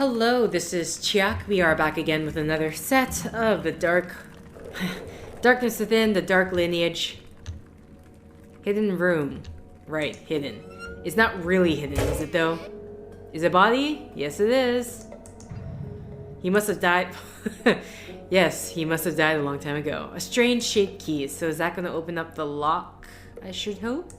Hello, this is Chiak. We are back again with another set of the Darkness Within, the Dark Lineage. Hidden room. Right, hidden. It's not really hidden, is it though? Is it a body? Yes, it is. He must have died. Yes, he must have died a long time ago. A strange shaped key. So is that going to open up the lock? I should hope.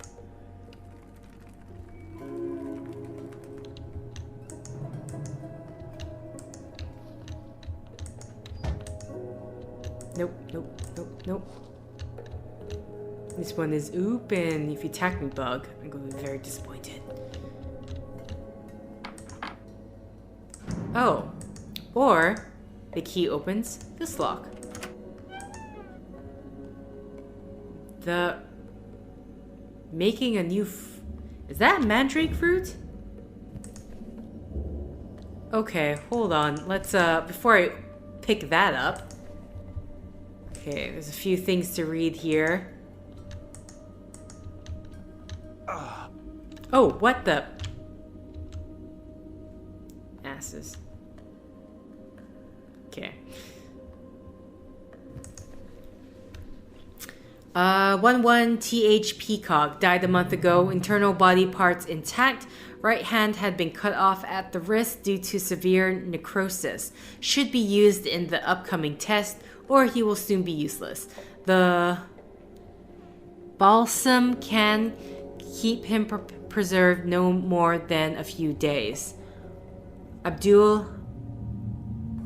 Nope. This one is open. If you attack me, bug, I'm going to be very disappointed. Oh. Or the key opens this lock. Making a new is that mandrake fruit? Okay, hold on. Let's before I pick that up. Okay, there's a few things to read here. Oh, what the asses. Okay. 11 TH Peacock died a month ago. Internal body parts intact. Right hand had been cut off at the wrist due to severe necrosis. Should be used in the upcoming test, or he will soon be useless. The balsam can keep him preserved no more than a few days. Abdul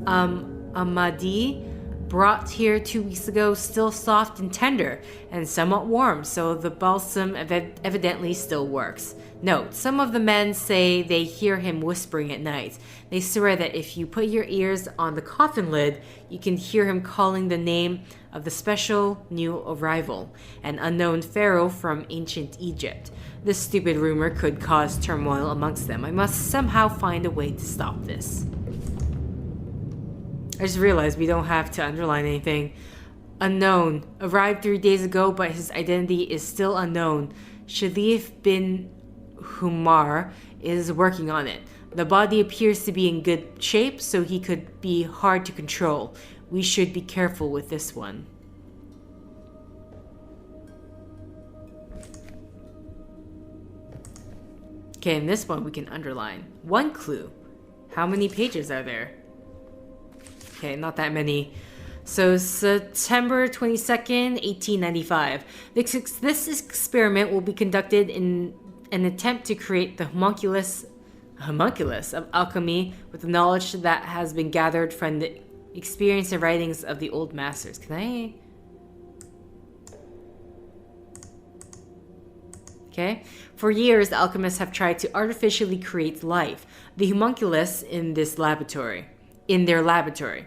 Ahmadi brought here 2 weeks ago, still soft and tender and somewhat warm, so the balsam evidently still works. Note, some of the men say they hear him whispering at night. They swear that if you put your ears on the coffin lid, you can hear him calling the name of the special new arrival, an unknown pharaoh from ancient Egypt. This stupid rumor could cause turmoil amongst them. I must somehow find a way to stop this. I just realized we don't have to underline anything. Unknown. Arrived 3 days ago, but his identity is still unknown. Shalif bin Humar is working on it. The body appears to be in good shape, so he could be hard to control. We should be careful with this one. Okay, in this one we can underline. One clue. How many pages are there? Okay, not that many. So September 22nd, 1895. This experiment will be conducted in an attempt to create the homunculus of alchemy with the knowledge that has been gathered from the experience and writings of the old masters. Can I? Okay. For years, alchemists have tried to artificially create life. The homunculus in their laboratory.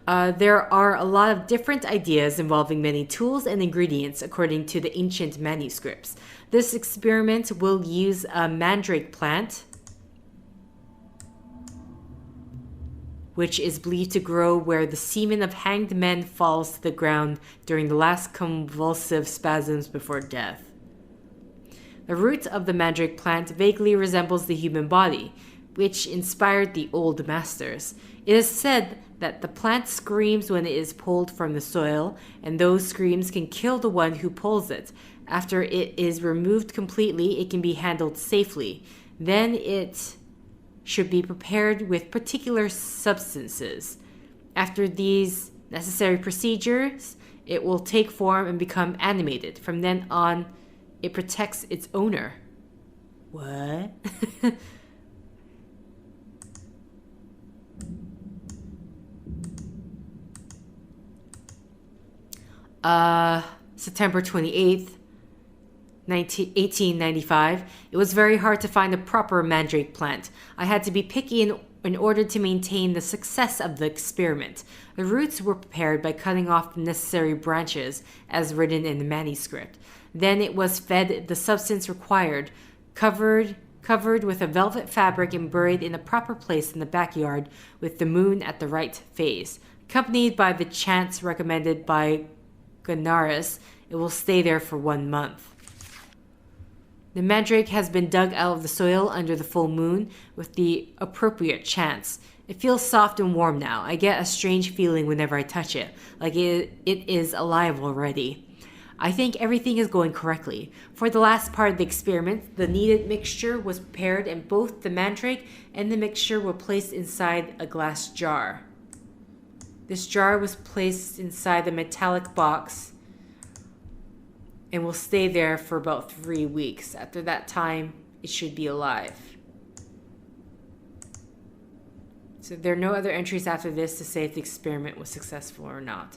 There are a lot of different ideas involving many tools and ingredients according to the ancient manuscripts. This experiment will use a mandrake plant, which is believed to grow where the semen of hanged men falls to the ground during the last convulsive spasms before death. The root of the mandrake plant vaguely resembles the human body, which inspired the old masters. It is said that the plant screams when it is pulled from the soil, and those screams can kill the one who pulls it. After it is removed completely, it can be handled safely. Then it should be prepared with particular substances. After these necessary procedures, it will take form and become animated. From then on, it protects its owner. What? September 28th, 1895. It was very hard to find a proper mandrake plant. I had to be picky in order to maintain the success of the experiment. The roots were prepared by cutting off the necessary branches, as written in the manuscript. Then it was fed the substance required, covered with a velvet fabric and buried in a proper place in the backyard with the moon at the right phase. Accompanied by the chants recommended by Ganaris, it will stay there for 1 month. The mandrake has been dug out of the soil under the full moon with the appropriate chants. It feels soft and warm now. I get a strange feeling whenever I touch it, like it is alive already. I think everything is going correctly. For the last part of the experiment, the needed mixture was prepared and both the mandrake and the mixture were placed inside a glass jar. This jar was placed inside the metallic box and will stay there for about 3 weeks. After that time, it should be alive. So there are no other entries after this to say if the experiment was successful or not.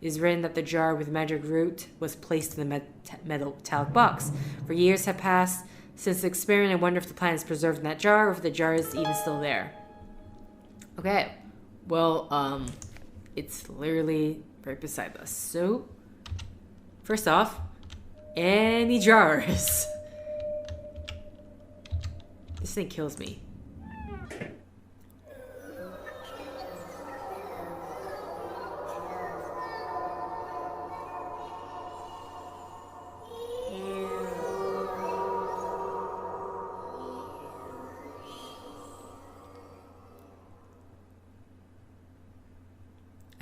It is written that the jar with magic root was placed in the metallic box. For years have passed since the experiment. I wonder if the plant is preserved in that jar or if the jar is even still there. Okay. Well, it's literally right beside us. So, first off, any jars? This thing kills me.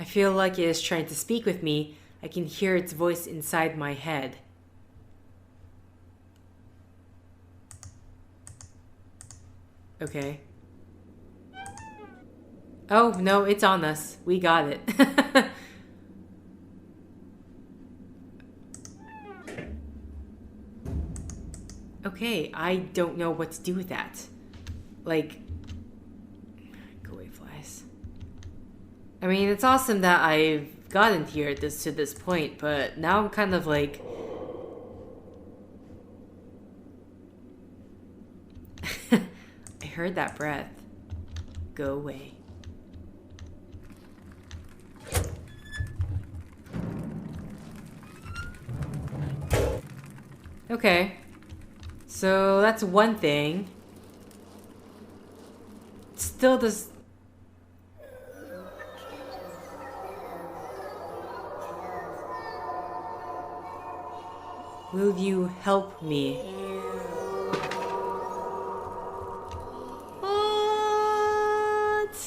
I feel like it is trying to speak with me. I can hear its voice inside my head. Okay. Oh, no, it's on us. We got it. Okay, I don't know what to do with that. Like, go away, flies. I mean, it's awesome that I've gotten here to this point, but now I'm kind of like... I heard that breath. Go away. Okay. So that's one thing. Still does... Will you help me? What?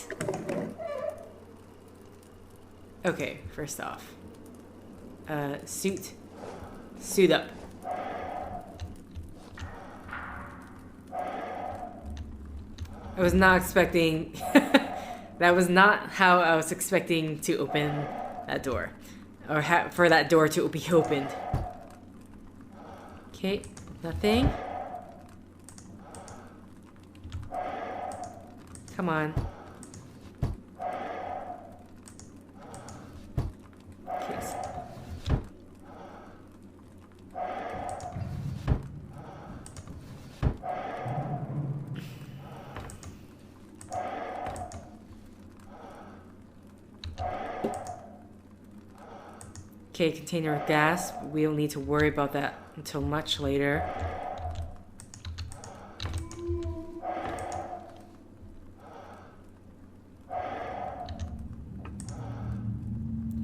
Okay, first off. Suit up. I was not expecting... That was not how I was expecting to open that door. Or for that door to be opened. Okay, nothing. Come on. Okay. Okay, container of gas. We don't need to worry about that until much later.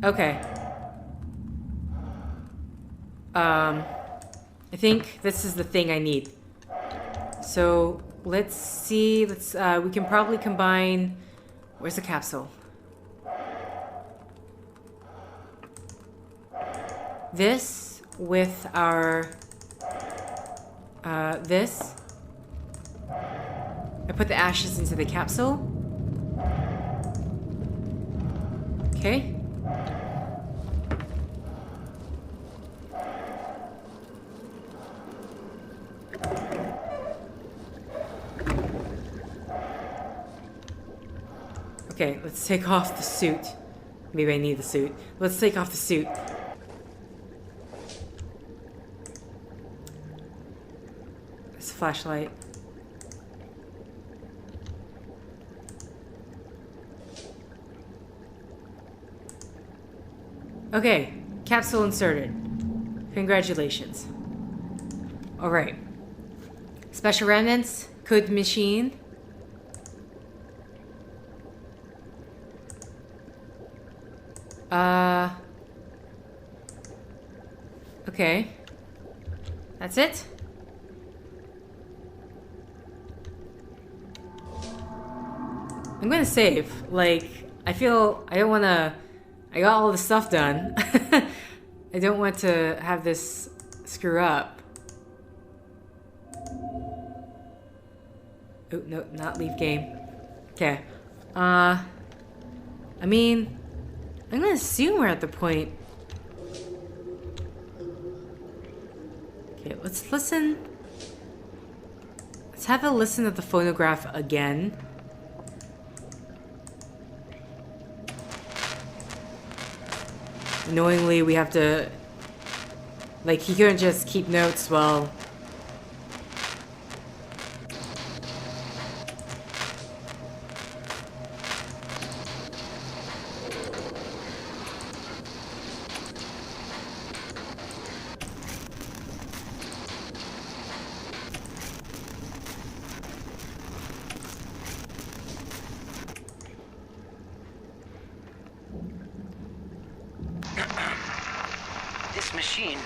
Okay. I think this is the thing I need. So let's see. We can probably combine. Where's the capsule? This with our this. I put the ashes into the capsule. Okay. Okay, let's take off the suit. Maybe I need the suit. Let's take off the suit. There's a flashlight. Okay, capsule inserted. Congratulations. Alright. Special remnants, code machine. Okay. That's it? I'm gonna save. Like, I feel I don't wanna. I got all the stuff done. I don't want to have this screw up. Oh, no, not leave game. Okay. I mean, I'm gonna assume we're at the point. Okay, let's listen. Let's have a listen to the phonograph again. Annoyingly, we have to... Like, he couldn't just keep notes while... This machine,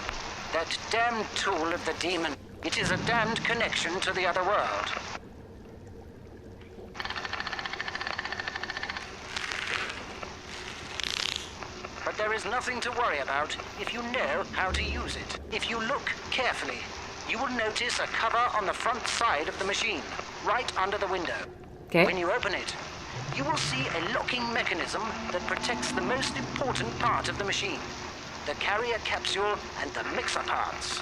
that damned tool of the demon, it is a damned connection to the other world. But there is nothing to worry about if you know how to use it. If you look carefully, you will notice a cover on the front side of the machine, right under the window. Okay. When you open it, you will see a locking mechanism that protects the most important part of the machine. The carrier capsule and the mixer parts.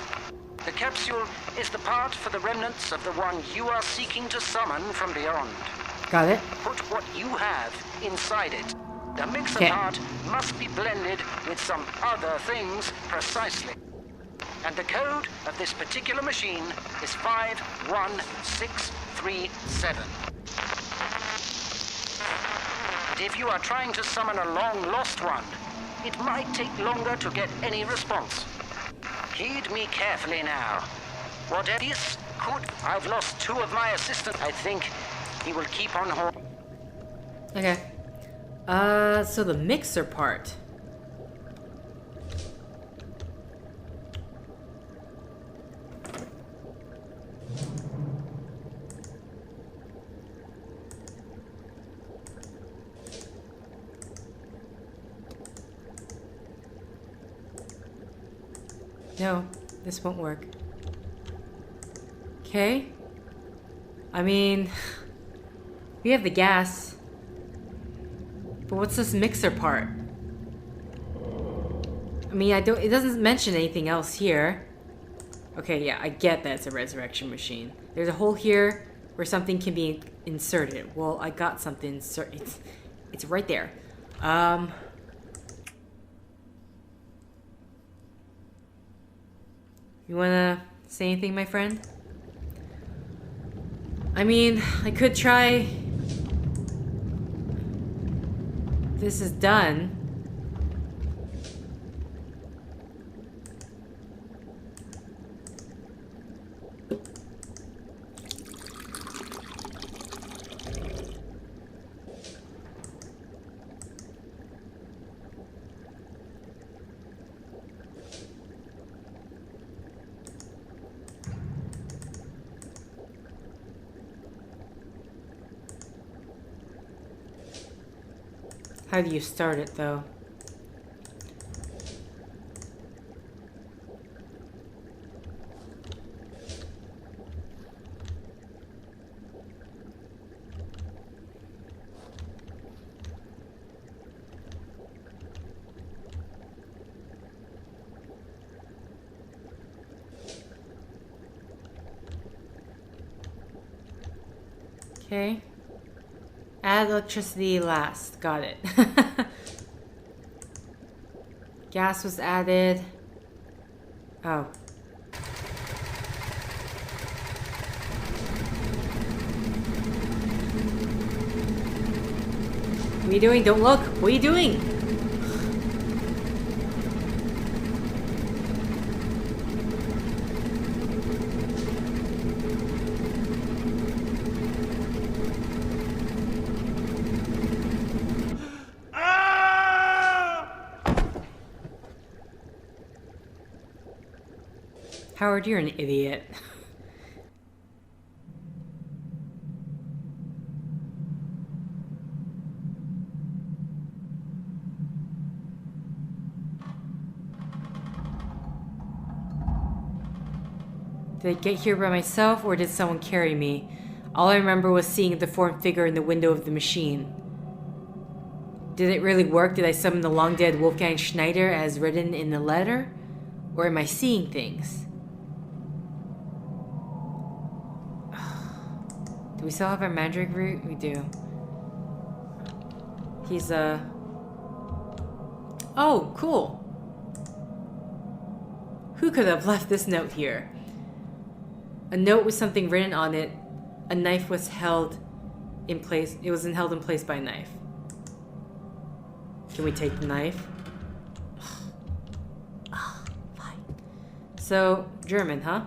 The capsule is the part for the remnants of the one you are seeking to summon from beyond. Got it. Put what you have inside it. The mixer Okay. part must be blended with some other things precisely. And the code of this particular machine is 51637. And if you are trying to summon a long-lost one, it might take longer to get any response. Heed me carefully now. Whatever this could... I've lost 2 of my assistants. I think he will keep on hold. Okay. So the mixer part. No, this won't work. Okay. I mean, we have the gas. But what's this mixer part? I mean, it doesn't mention anything else here. Okay, yeah, I get that it's a resurrection machine. There's a hole here where something can be inserted. Well, I got something inserted. It's right there. You wanna say anything, my friend? I mean, I could try... This is done. How do you start it, though? Okay. Add electricity last. Got it. Gas was added. Oh. What are you doing? Don't look. What are you doing? Howard, you're an idiot. Did I get here by myself, or did someone carry me? All I remember was seeing a deformed figure in the window of the machine. Did it really work? Did I summon the long-dead Wolfgang Schneider as written in the letter? Or am I seeing things? Do we still have our mandrake root? We do. He's Oh, cool. Who could have left this note here? A note with something written on it. A knife was held in place. It was held in place by a knife. Can we take the knife? Oh, fine. So, German, huh?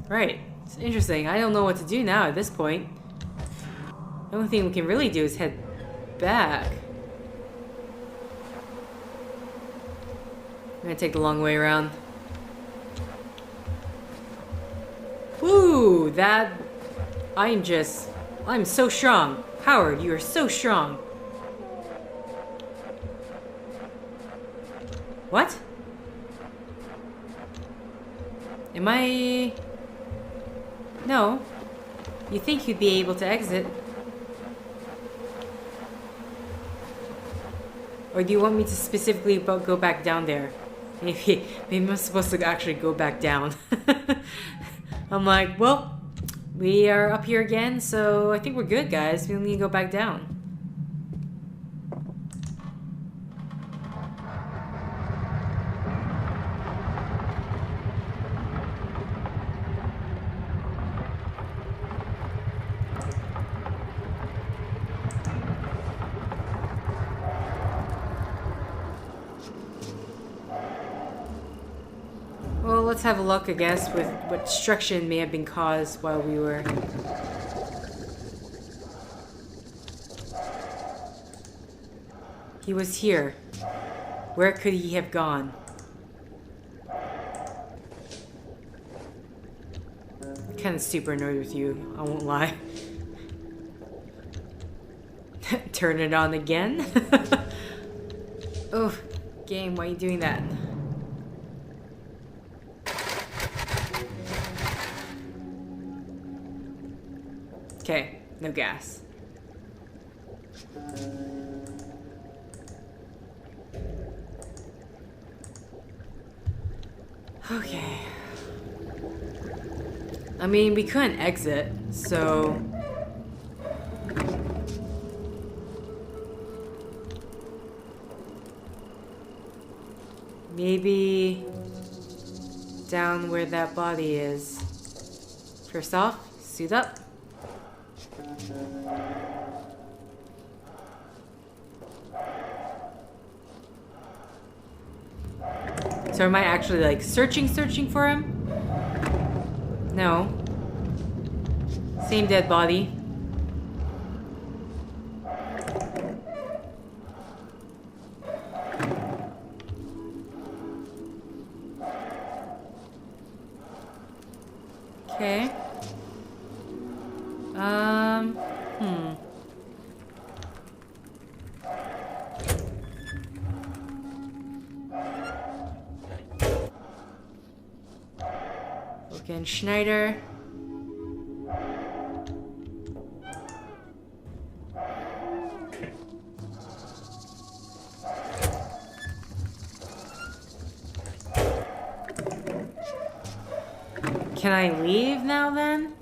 Right. It's interesting. I don't know what to do now at this point. The only thing we can really do is head back. I'm gonna take the long way around. Woo! That... I'm so strong. Howard, you are so strong. What? Am I... No. You think you'd be able to exit? Or do you want me to specifically go back down there? Maybe I'm supposed to actually go back down. I'm like, well, we are up here again, so I think we're good, guys. We don't need to go back down. Well, let's have a look, I guess, with what destruction may have been caused while we were... He was here. Where could he have gone? I'm kind of super annoyed with you, I won't lie. Turn it on again? Oh, game, why are you doing that? Okay, no gas. Okay. I mean, we couldn't exit, so... Maybe... down where that body is. First off, suit up. So am I actually like searching for him? No. Same dead body. Okay. Again, Schneider. Can I leave now then?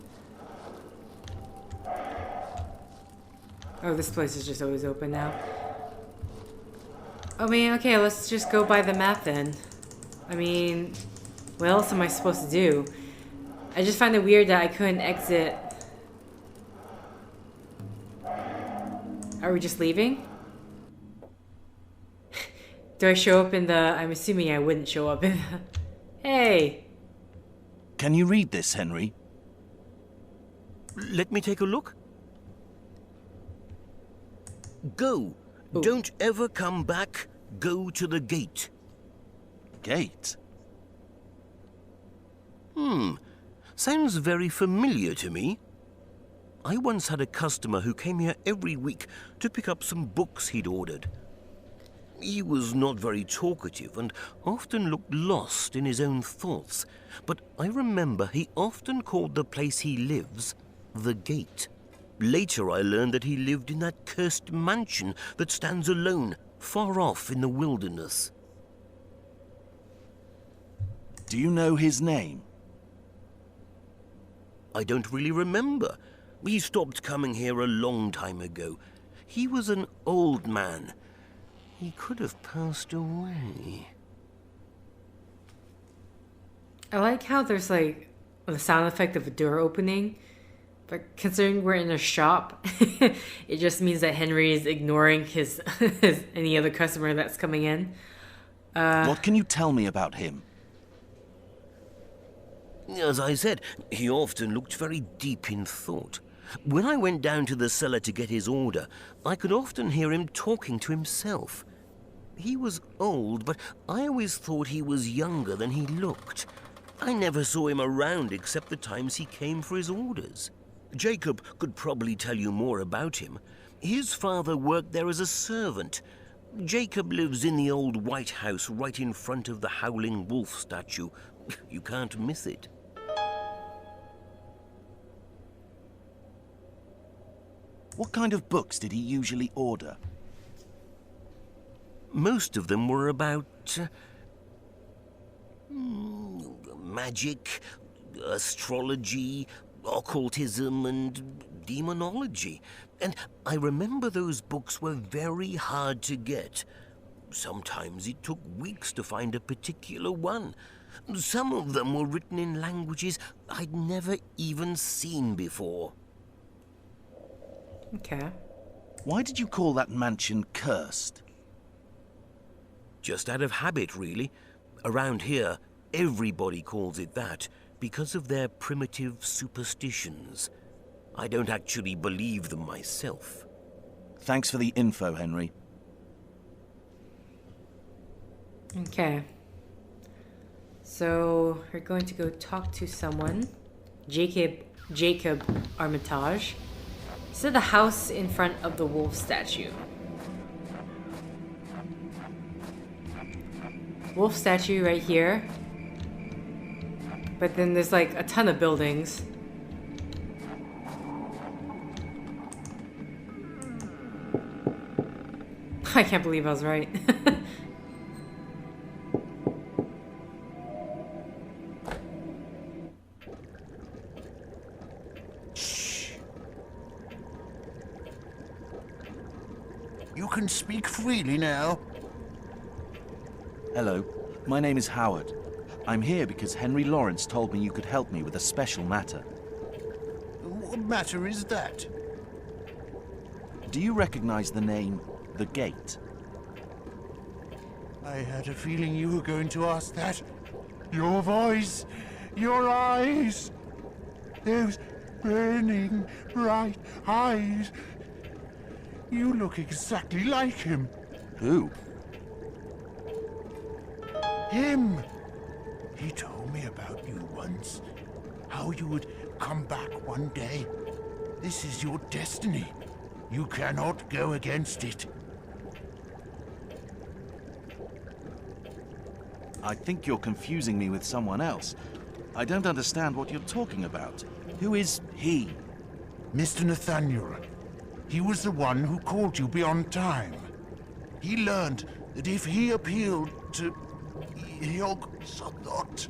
Oh, this place is just always open now. I mean, okay, let's just go by the map then. I mean, what else am I supposed to do? I just find it weird that I couldn't exit. Are we just leaving? Do I show up in the... I'm assuming I wouldn't show up in the... Hey! Can you read this, Henry? Let me take a look. Go. Ooh. Don't ever come back. Go to the gate. gate? Sounds very familiar to me. I once had a customer who came here every week to pick up some books he'd ordered. He was not very talkative and often looked lost in his own thoughts, but I remember he often called the place he lives the Gate. Later I learned that he lived in that cursed mansion that stands alone, far off in the wilderness. Do you know his name? I don't really remember. He stopped coming here a long time ago. He was an old man. He could have passed away. I like how there's like the sound effect of a door opening, but considering we're in a shop, it just means that Henry is ignoring his any other customer that's coming in. What can you tell me about him? As I said, he often looked very deep in thought. When I went down to the cellar to get his order, I could often hear him talking to himself. He was old, but I always thought he was younger than he looked. I never saw him around except the times he came for his orders. Jacob could probably tell you more about him. His father worked there as a servant. Jacob lives in the old White House right in front of the Howling Wolf statue. You can't miss it. What kind of books did he usually order? Most of them were about magic, astrology, occultism, and demonology. And I remember those books were very hard to get. Sometimes it took weeks to find a particular one. Some of them were written in languages I'd never even seen before. Okay. Why did you call that mansion cursed? Just out of habit, really. Around here, everybody calls it that because of their primitive superstitions. I don't actually believe them myself. Thanks for the info, Henry. Okay. So we're going to go talk to someone. Jacob Armitage. He's at the house in front of the wolf statue. Wolf statue right here. But then there's like a ton of buildings. I can't believe I was right. You can speak freely now. Hello, my name is Howard. I'm here because Henry Lawrence told me you could help me with a special matter. What matter is that? Do you recognize the name The Gate? I had a feeling you were going to ask that. Your voice, your eyes, those burning bright eyes. You look exactly like him. Who? Him. He told me about you once. How you would come back one day. This is your destiny. You cannot go against it. I think you're confusing me with someone else. I don't understand what you're talking about. Who is he? Mr. Nathaniel. He was the one who called you beyond time. He learned that if he appealed to Yog-Sothoth,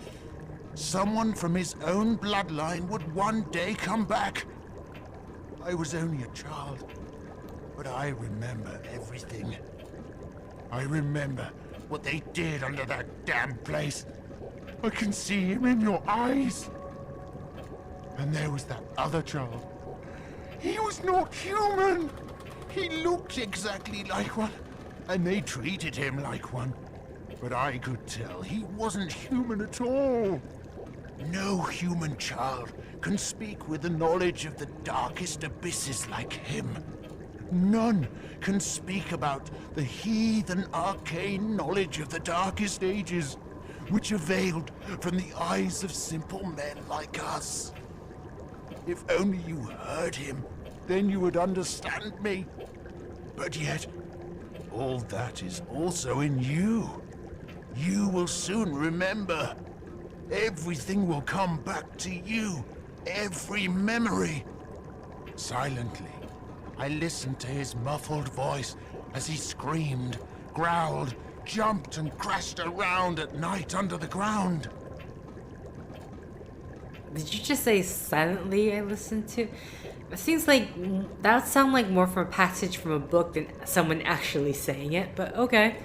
someone from his own bloodline would one day come back. I was only a child, but I remember everything. I remember what they did under that damn place. I can see him in your eyes. And there was that other child. He was not human. He looked exactly like one, and they treated him like one. But I could tell he wasn't human at all. No human child can speak with the knowledge of the darkest abysses like him. None can speak about the heathen arcane knowledge of the darkest ages. which are veiled from the eyes of simple men like us. If only you heard him, then you would understand me. But yet, all that is also in you. You will soon remember. Everything will come back to you. Every memory. Silently, I listened to his muffled voice as he screamed, growled, jumped and crashed around at night under the ground. Did you just say silently I listened to? It seems like that would sound like more from a passage from a book than someone actually saying it, but okay.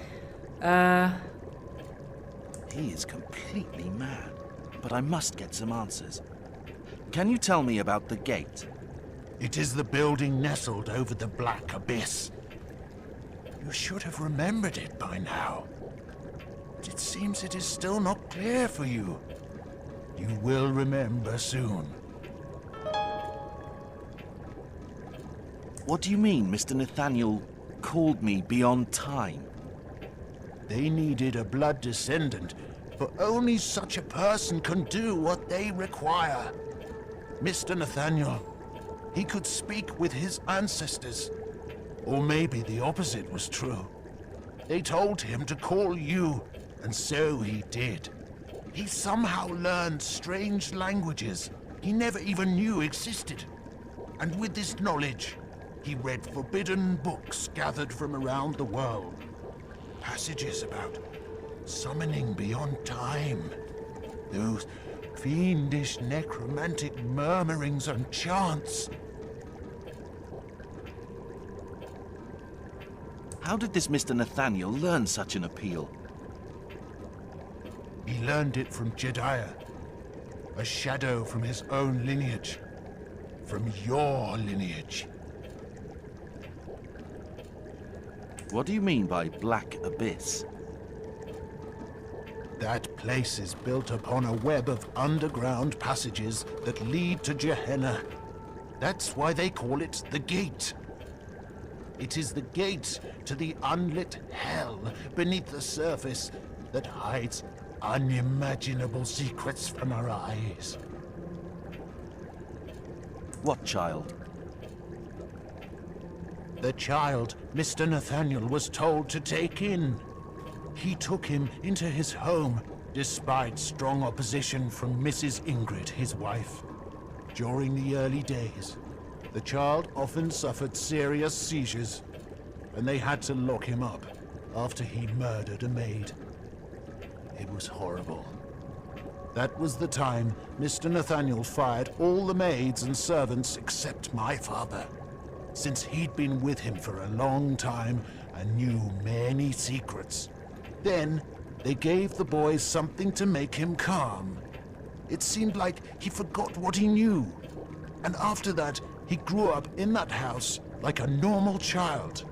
He is completely mad, but I must get some answers. Can you tell me about the gate? It is the building nestled over the black abyss. You should have remembered it by now. But it seems it is still not clear for you. You will remember soon. What do you mean Mr. Nathaniel called me beyond time? They needed a blood descendant, for only such a person can do what they require. Mr. Nathaniel, he could speak with his ancestors. Or maybe the opposite was true. They told him to call you, and so he did. He somehow learned strange languages he never even knew existed. And with this knowledge, he read forbidden books gathered from around the world. Passages about summoning beyond time. Those fiendish necromantic murmurings and chants. How did this Mr. Nathaniel learn such an appeal? He learned it from Jedediah, a shadow from his own lineage, from your lineage. What do you mean by Black Abyss? That place is built upon a web of underground passages that lead to Gehenna. That's why they call it the Gate. It is the gate to the unlit hell beneath the surface that hides unimaginable secrets from our eyes. What child? The child Mr. Nathaniel was told to take in. He took him into his home, despite strong opposition from Mrs. Ingrid, his wife. During the early days, the child often suffered serious seizures, and they had to lock him up after he murdered a maid. It was horrible. That was the time Mr. Nathaniel fired all the maids and servants except my father, since he'd been with him for a long time and knew many secrets. Then, they gave the boy something to make him calm. It seemed like he forgot what he knew. And after that, he grew up in that house like a normal child.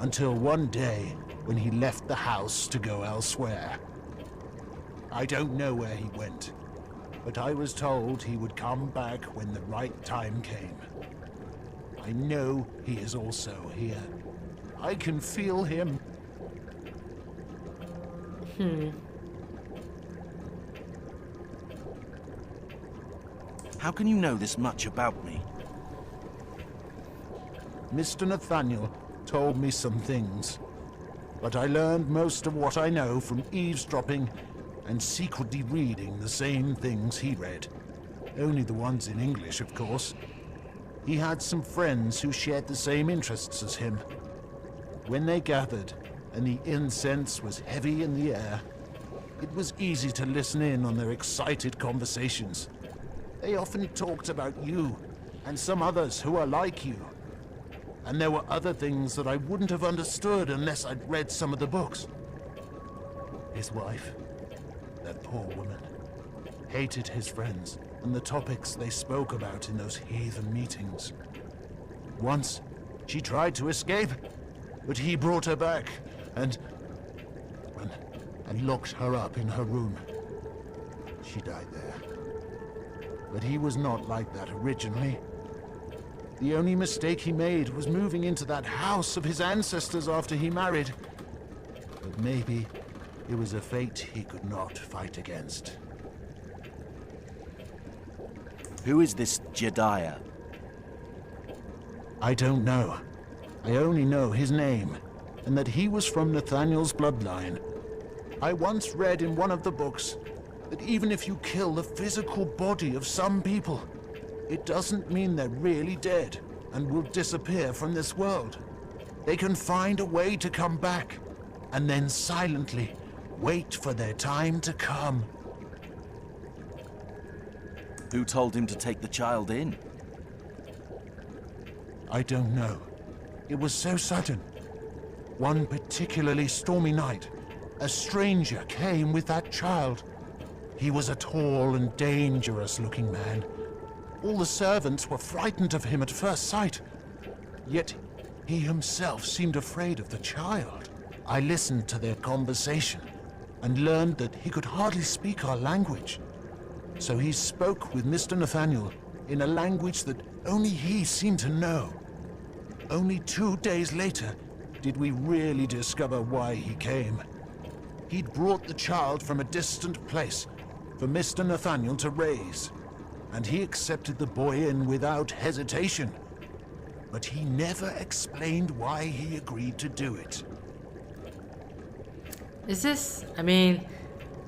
Until one day, when he left the house to go elsewhere. I don't know where he went, but I was told he would come back when the right time came. I know he is also here. I can feel him. How can you know this much about me? Mr. Nathaniel told me some things, but I learned most of what I know from eavesdropping and secretly reading the same things he read. Only the ones in English, of course. He had some friends who shared the same interests as him. When they gathered, and the incense was heavy in the air, it was easy to listen in on their excited conversations. They often talked about you, and some others who are like you. And there were other things that I wouldn't have understood unless I'd read some of the books. His wife, that poor woman, hated his friends and the topics they spoke about in those heathen meetings. Once, she tried to escape, but he brought her back and locked her up in her room. She died there. But he was not like that originally. The only mistake he made was moving into that house of his ancestors after he married. But maybe It was a fate he could not fight against. Who is this Jedediah? I don't know. I only know his name, and that he was from Nathaniel's bloodline. I once read in one of the books that even if you kill the physical body of some people, it doesn't mean they're really dead and will disappear from this world. They can find a way to come back, and then silently wait for their time to come. Who told him to take the child in? I don't know. It was so sudden. One particularly stormy night, a stranger came with that child. He was a tall and dangerous-looking man. All the servants were frightened of him at first sight. Yet he himself seemed afraid of the child. I listened to their conversation and learned that he could hardly speak our language. So he spoke with Mr. Nathaniel in a language that only he seemed to know. Only 2 days later did we really discover why he came. He'd brought the child from a distant place for Mr. Nathaniel to raise, and he accepted the boy in without hesitation. But he never explained why he agreed to do it. Is this? I mean,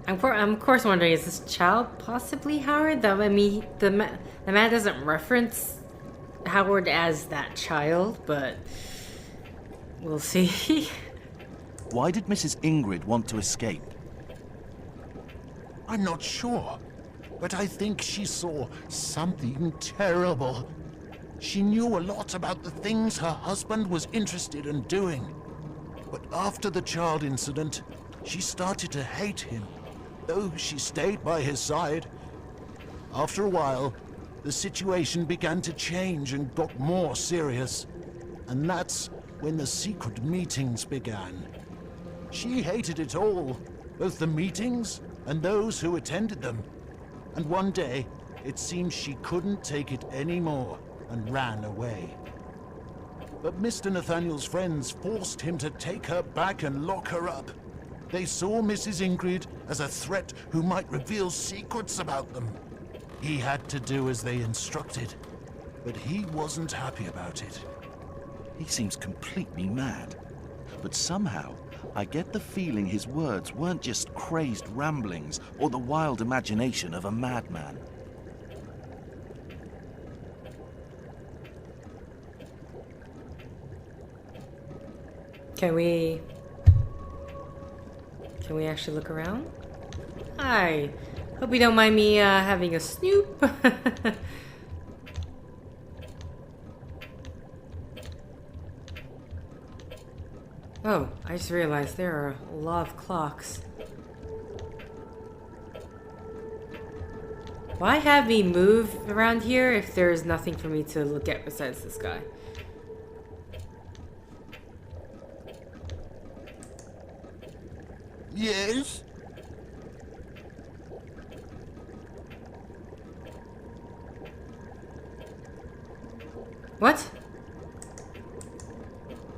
I'm of course wondering, is this child possibly Howard? Though I mean, the man doesn't reference Howard as that child, but we'll see. Why did Mrs. Ingrid want to escape? I'm not sure, but I think she saw something terrible. She knew a lot about the things her husband was interested in doing. But after the child incident, she started to hate him, though she stayed by his side. After a while, the situation began to change and got more serious. And that's when the secret meetings began. She hated it all, both the meetings and those who attended them. And one day, it seemed she couldn't take it anymore and ran away. But Mr. Nathaniel's friends forced him to take her back and lock her up. They saw Mrs. Ingrid as a threat who might reveal secrets about them. He had to do as they instructed, but he wasn't happy about it. He seems completely mad. But somehow, I get the feeling his words weren't just crazed ramblings or the wild imagination of a madman. Can we actually look around? Hi. Hope you don't mind me having a snoop. Oh, I just realized there are a lot of clocks. Why have me move around here if there's nothing for me to look at besides this guy? Yes? What?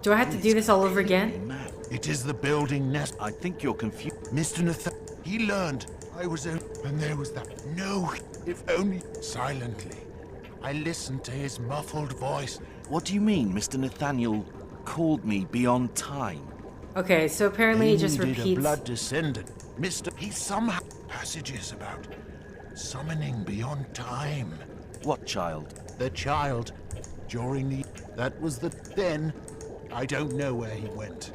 Do I have to do this all over again? Mad. It is the building nest. I think you're confused. Mr. Nathan, he learned I was in, and there was that. No, if only silently. I listened to his muffled voice. What do you mean, Mr. Nathaniel called me beyond time? Okay, so apparently he just Indeed, repeats. a blood descendant. Mr. He somehow passages about summoning beyond time. What child? The child during the that was the then I don't know where he went.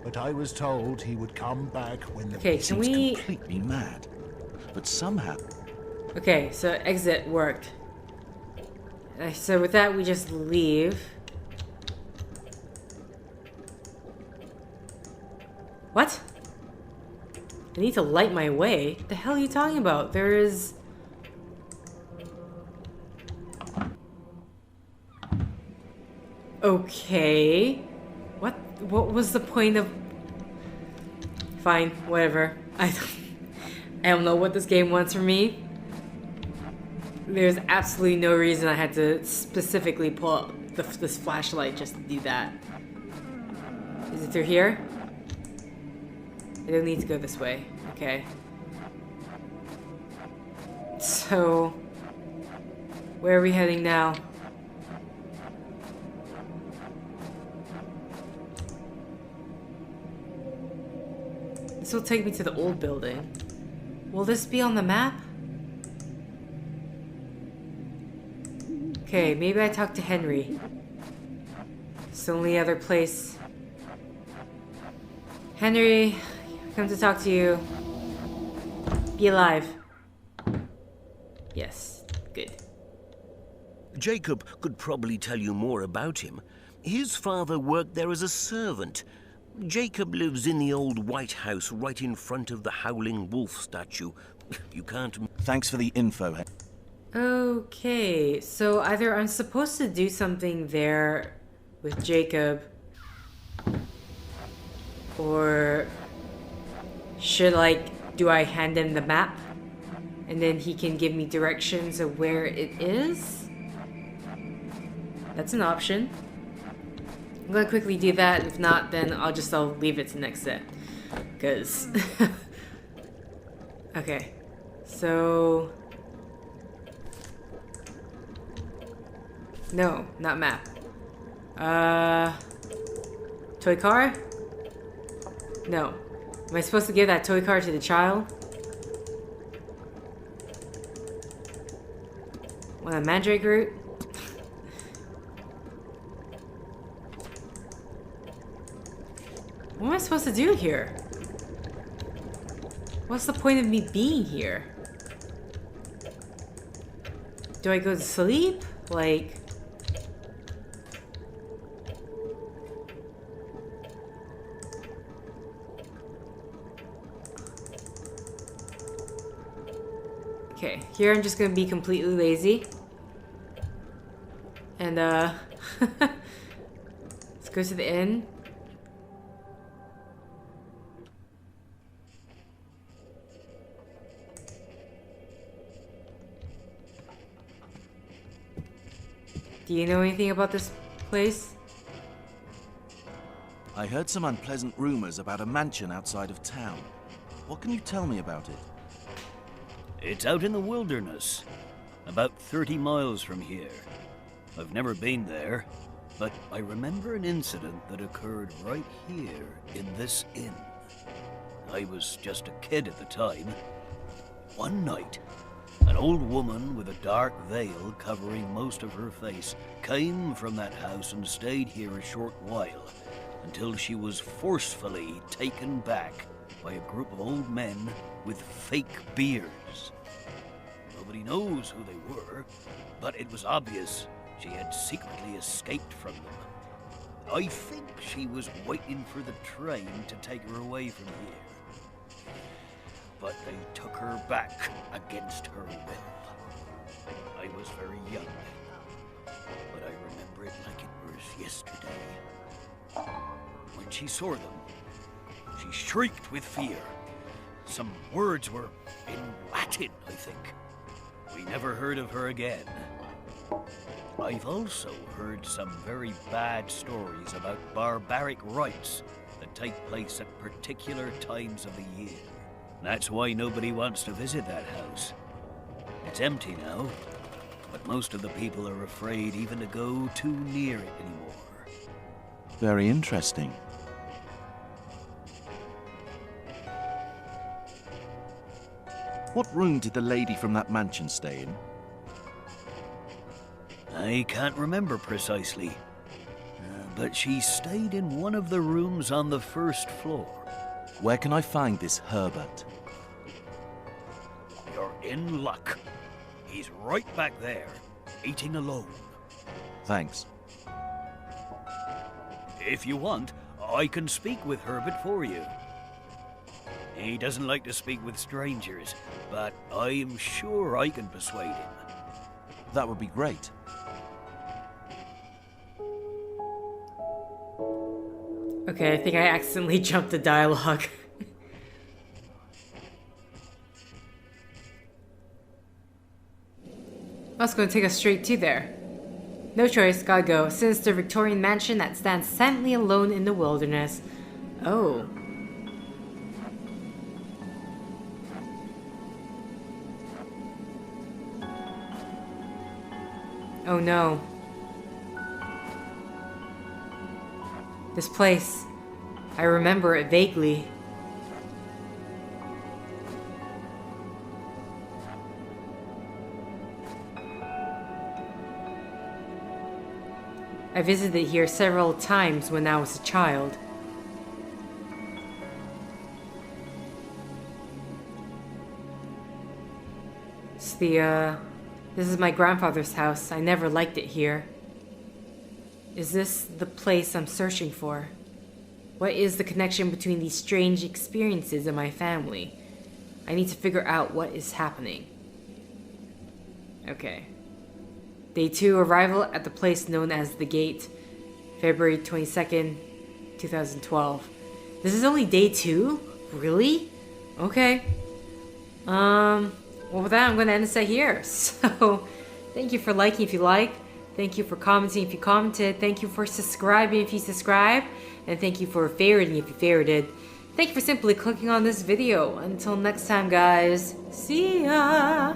But I was told he would come back when the Okay, can Seems we? completely mad. But somehow, Okay, so exit worked. So with that, we just leave. What? I need to light my way? What the hell are you talking about? There is... Okay. What was the point of... Fine, whatever. I don't know what this game wants from me. There's absolutely no reason I had to specifically pull out this flashlight just to do that. Is it through here? I don't need to go this way. Okay. So, where are we heading now? This will take me to the old building. Will this be on the map? Okay, maybe I talk to Henry. It's the only other place. Henry, come to talk to you. Be alive. Yes, good. Jacob could probably tell you more about him. His father worked there as a servant. Jacob lives in the old White House right in front of the Howling Wolf statue. You can't... Thanks for the info. Okay, so either I'm supposed to do something there with Jacob, or do I hand him the map and then he can give me directions of where it is? That's an option. I'm gonna quickly do that. If not, then I'll leave it to next set. Cause okay. So no, not map. Toy car? No. Am I supposed to give that toy car to the child? Want a mandrake root? What am I supposed to do here? What's the point of me being here? Do I go to sleep? Like... Okay, here I'm just gonna be completely lazy. And, let's go to the inn. Do you know anything about this place? I heard some unpleasant rumors about a mansion outside of town. What can you tell me about it? It's out in the wilderness, about 30 miles from here. I've never been there, but I remember an incident that occurred right here in this inn. I was just a kid at the time. One night, an old woman with a dark veil covering most of her face came from that house and stayed here a short while, until she was forcefully taken back by a group of old men with fake beards. Nobody knows who they were, but it was obvious she had secretly escaped from them. I think she was waiting for the train to take her away from here. But they took her back against her will. I was very young then, but I remember it like it was yesterday. When she saw them, she shrieked with fear. Some words were in Latin, I think. We never heard of her again. I've also heard some very bad stories about barbaric rites that take place at particular times of the year. That's why nobody wants to visit that house. It's empty now, but most of the people are afraid even to go too near it anymore. Very interesting. What room did the lady from that mansion stay in? I can't remember precisely, but she stayed in one of the rooms on the first floor. Where can I find this Herbert? You're in luck. He's right back there, eating alone. Thanks. If you want, I can speak with Herbert for you. He doesn't like to speak with strangers, but I'm sure I can persuade him. That would be great. Okay, I think I accidentally jumped the dialogue. That's gonna take us straight to there. No choice, gotta go. Sinister Victorian mansion that stands silently alone in the wilderness. Oh. Oh no. This place. I remember it vaguely. I visited here several times when I was a child. It's this is my grandfather's house. I never liked it here. Is this the place I'm searching for? What is the connection between these strange experiences in my family? I need to figure out what is happening. Okay. Day 2, arrival at the place known as The Gate, February 22nd, 2012. This is only day 2? Really? Okay. Well, with that, I'm going to end this right here. So, thank you for liking if you like. Thank you for commenting if you commented. Thank you for subscribing if you subscribed. And thank you for favoriting if you favorited. Thank you for simply clicking on this video. Until next time, guys. See ya!